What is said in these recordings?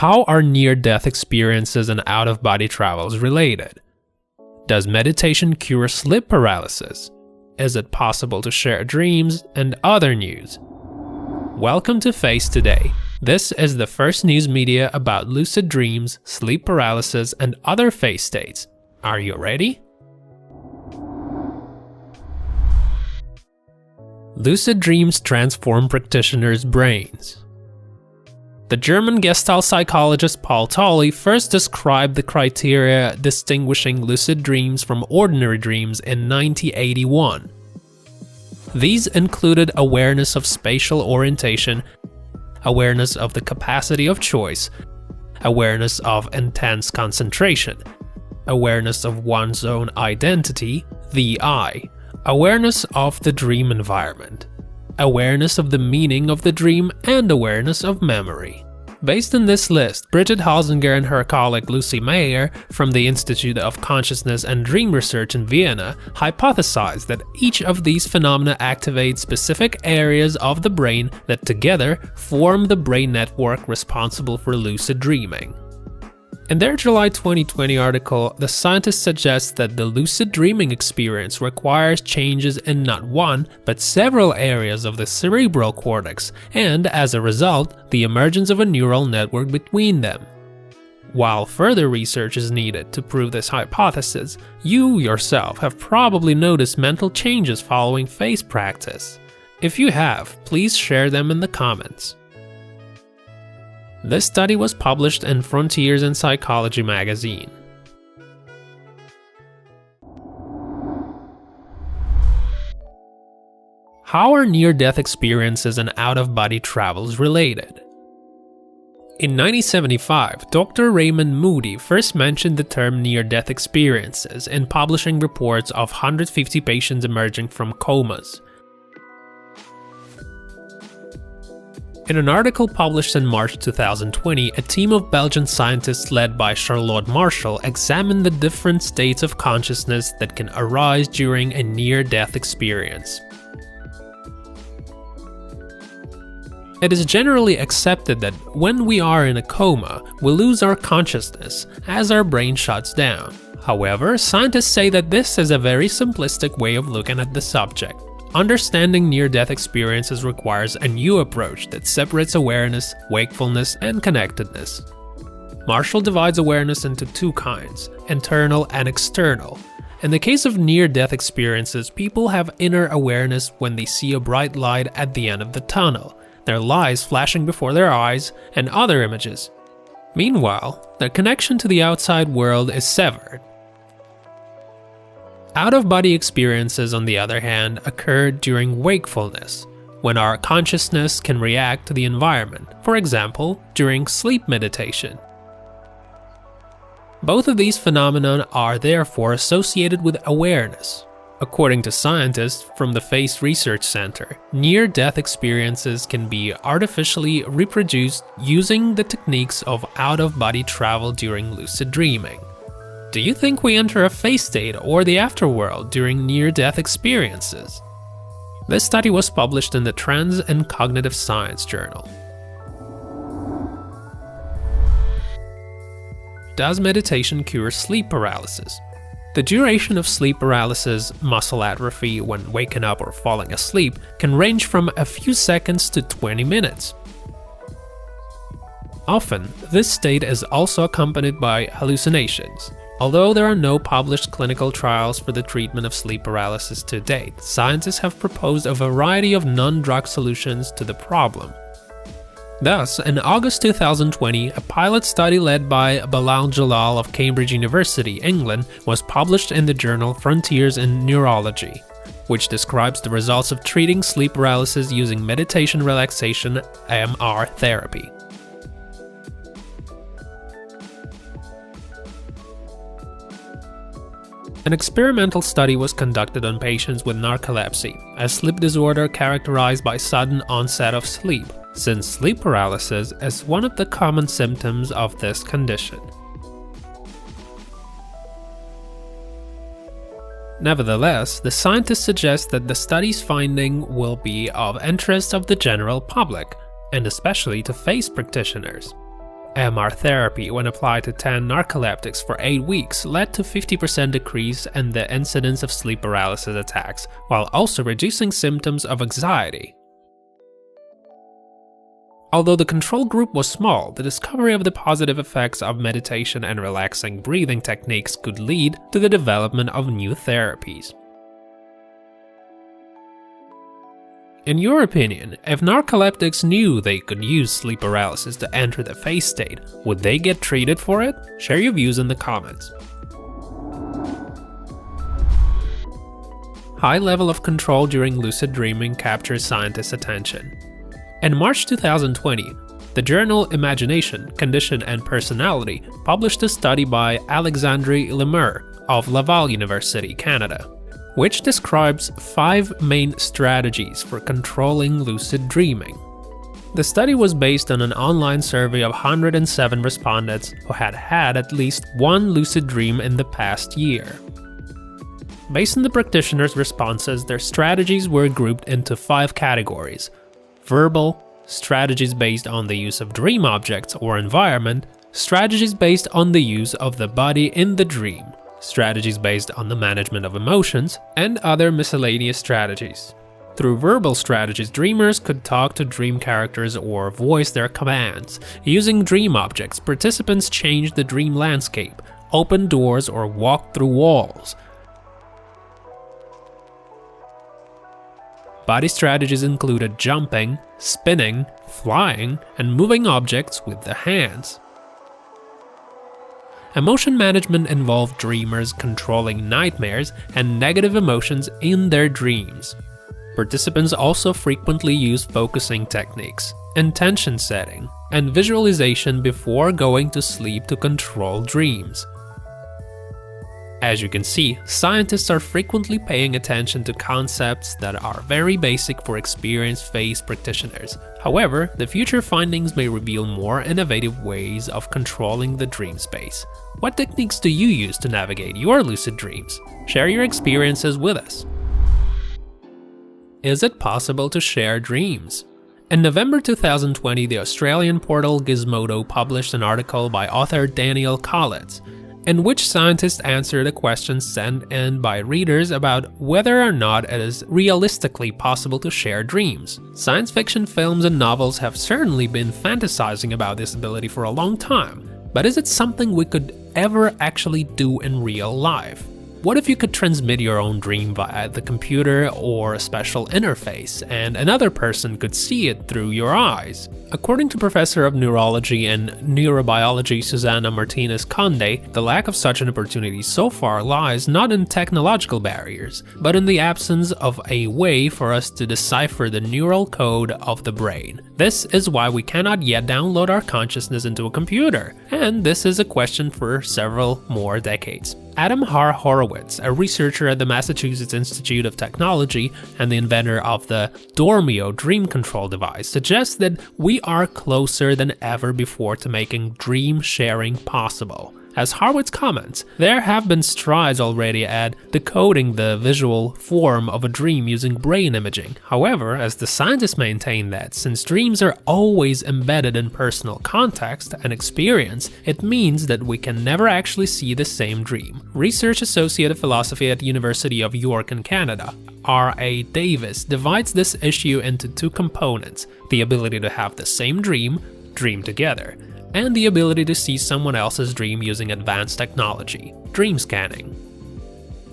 How are near-death experiences and out-of-body travels related? Does meditation cure sleep paralysis? Is it possible to share dreams? And other news. Welcome to Face Today. This is the first news media about lucid dreams, sleep paralysis, and other phase states. Are you ready? Lucid dreams transform practitioners' brains. The German Gestalt psychologist Paul Tolley first described the criteria distinguishing lucid dreams from ordinary dreams in 1981. These included awareness of spatial orientation, awareness of the capacity of choice, awareness of intense concentration, awareness of one's own identity, the I, awareness of the dream environment, awareness of the meaning of the dream, and awareness of memory. Based on this list, Brigitte Hausinger and her colleague Lucy Mayer from the Institute of Consciousness and Dream Research in Vienna hypothesized that each of these phenomena activates specific areas of the brain that together form the brain network responsible for lucid dreaming. In their July 2020 article, the scientists suggest that the lucid dreaming experience requires changes in not one, but several areas of the cerebral cortex, and as a result, the emergence of a neural network between them. While further research is needed to prove this hypothesis, you yourself have probably noticed mental changes following phase practice. If you have, please share them in the comments. This study was published in Frontiers in Psychology magazine. How are near-death experiences and out-of-body travels related? In 1975, Dr. Raymond Moody first mentioned the term near-death experiences in publishing reports of 150 patients emerging from comas. In an article published in March 2020, a team of Belgian scientists led by Charlotte Marshall examined the different states of consciousness that can arise during a near-death experience. It is generally accepted that when we are in a coma, we lose our consciousness as our brain shuts down. However, scientists say that this is a very simplistic way of looking at the subject. Understanding near-death experiences requires a new approach that separates awareness, wakefulness, and connectedness. Marshall divides awareness into two kinds, internal and external. In the case of near-death experiences, people have inner awareness when they see a bright light at the end of the tunnel, their lives flashing before their eyes, and other images. Meanwhile, their connection to the outside world is severed. Out-of-body experiences, on the other hand, occur during wakefulness, when our consciousness can react to the environment, for example, during sleep meditation. Both of these phenomena are therefore associated with awareness. According to scientists from the Face Research Center, near-death experiences can be artificially reproduced using the techniques of out-of-body travel during lucid dreaming. Do you think we enter a phase state or the afterworld during near-death experiences? This study was published in the Trends in Cognitive Science journal. Does meditation cure sleep paralysis? The duration of sleep paralysis, muscle atrophy when waking up or falling asleep, can range from a few seconds to 20 minutes. Often, this state is also accompanied by hallucinations. Although there are no published clinical trials for the treatment of sleep paralysis to date, scientists have proposed a variety of non-drug solutions to the problem. Thus, in August 2020, a pilot study led by Bilal Jalal of Cambridge University, England, was published in the journal Frontiers in Neurology, which describes the results of treating sleep paralysis using meditation relaxation (MR) therapy. An experimental study was conducted on patients with narcolepsy, a sleep disorder characterized by sudden onset of sleep, since sleep paralysis is one of the common symptoms of this condition. Nevertheless, the scientists suggest that the study's finding will be of interest of the general public, and especially to face practitioners. MR therapy, when applied to 10 narcoleptics for 8 weeks, led to 50% decrease in the incidence of sleep paralysis attacks, while also reducing symptoms of anxiety. Although the control group was small, the discovery of the positive effects of meditation and relaxing breathing techniques could lead to the development of new therapies. In your opinion, if narcoleptics knew they could use sleep paralysis to enter the phase state, would they get treated for it? Share your views in the comments. High level of control during lucid dreaming captures scientists' attention. In March 2020, the journal Imagination, Condition and Personality published a study by Alexandre Lemur of Laval University, Canada, which describes 5 main strategies for controlling lucid dreaming. The study was based on an online survey of 107 respondents who had had at least one lucid dream in the past year. Based on the practitioners' responses, their strategies were grouped into 5 categories: verbal, strategies based on the use of dream objects or environment, strategies based on the use of the body in the dream, strategies based on the management of emotions, and other miscellaneous strategies. Through verbal strategies, dreamers could talk to dream characters or voice their commands. Using dream objects, participants changed the dream landscape, opened doors, or walked through walls. Body strategies included jumping, spinning, flying, and moving objects with the hands. Emotion management involved dreamers controlling nightmares and negative emotions in their dreams. Participants also frequently used focusing techniques, intention setting, and visualization before going to sleep to control dreams. As you can see, scientists are frequently paying attention to concepts that are very basic for experienced phase practitioners. However, the future findings may reveal more innovative ways of controlling the dream space. What techniques do you use to navigate your lucid dreams? Share your experiences with us. Is it possible to share dreams? In November 2020, the Australian portal Gizmodo published an article by author Daniel Collins, in which scientists answered a question sent in by readers about whether or not it is realistically possible to share dreams. Science fiction films and novels have certainly been fantasizing about this ability for a long time, but is it something we could ever actually do in real life? What if you could transmit your own dream via the computer or a special interface, and another person could see it through your eyes? According to Professor of Neurology and Neurobiology Susana Martinez Conde, the lack of such an opportunity so far lies not in technological barriers, but in the absence of a way for us to decipher the neural code of the brain. This is why we cannot yet download our consciousness into a computer, and this is a question for several more decades. Adam Har Horowitz, a researcher at the Massachusetts Institute of Technology and the inventor of the Dormio dream control device, suggests that we are closer than ever before to making dream sharing possible. As Horowitz comments, there have been strides already at decoding the visual form of a dream using brain imaging. However, as the scientists maintain that since dreams are always embedded in personal context and experience, it means that we can never actually see the same dream. Research Associate of Philosophy at University of York in Canada, R.A. Davis, divides this issue into 2 components: the ability to have the same dream together, and the ability to see someone else's dream using advanced technology, dream scanning.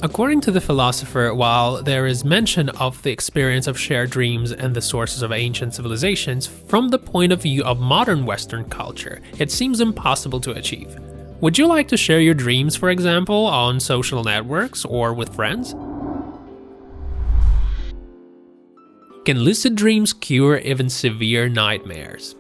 According to the philosopher, while there is mention of the experience of shared dreams and the sources of ancient civilizations, from the point of view of modern Western culture, it seems impossible to achieve. Would you like to share your dreams, for example, on social networks or with friends? Can lucid dreams cure even severe nightmares?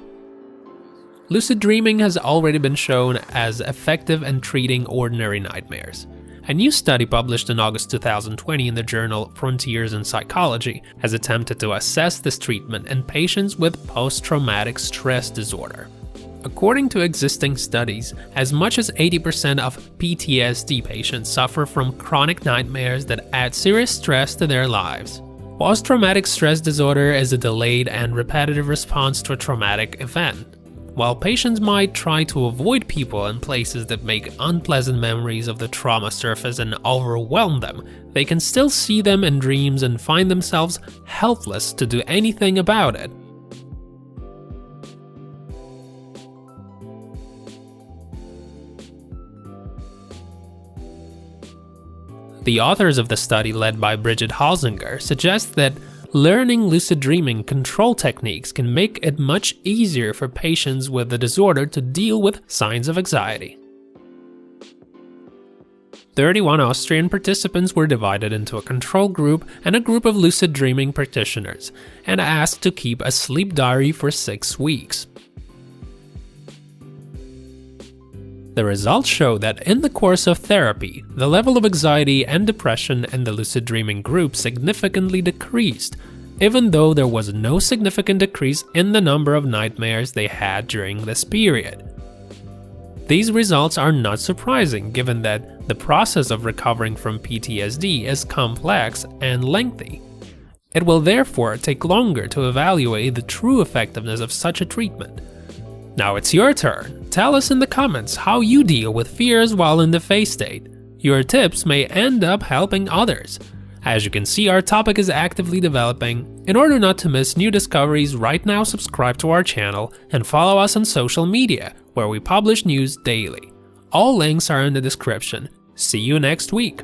Lucid dreaming has already been shown as effective in treating ordinary nightmares. A new study published in August 2020 in the journal Frontiers in Psychology has attempted to assess this treatment in patients with post-traumatic stress disorder. According to existing studies, as much as 80% of PTSD patients suffer from chronic nightmares that add serious stress to their lives. Post-traumatic stress disorder is a delayed and repetitive response to a traumatic event. While patients might try to avoid people and places that make unpleasant memories of the trauma surface and overwhelm them, they can still see them in dreams and find themselves helpless to do anything about it. The authors of the study, led by Bridget Hausinger, suggest that learning lucid dreaming control techniques can make it much easier for patients with the disorder to deal with signs of anxiety. 31 Austrian participants were divided into a control group and a group of lucid dreaming practitioners, and asked to keep a sleep diary for 6 weeks. The results show that in the course of therapy, the level of anxiety and depression in the lucid dreaming group significantly decreased, even though there was no significant decrease in the number of nightmares they had during this period. These results are not surprising, given that the process of recovering from PTSD is complex and lengthy. It will therefore take longer to evaluate the true effectiveness of such a treatment. Now it's your turn. Tell us in the comments how you deal with fears while in the phase state. Your tips may end up helping others. As you can see, our topic is actively developing. In order not to miss new discoveries, right now subscribe to our channel and follow us on social media, where we publish news daily. All links are in the description. See you next week.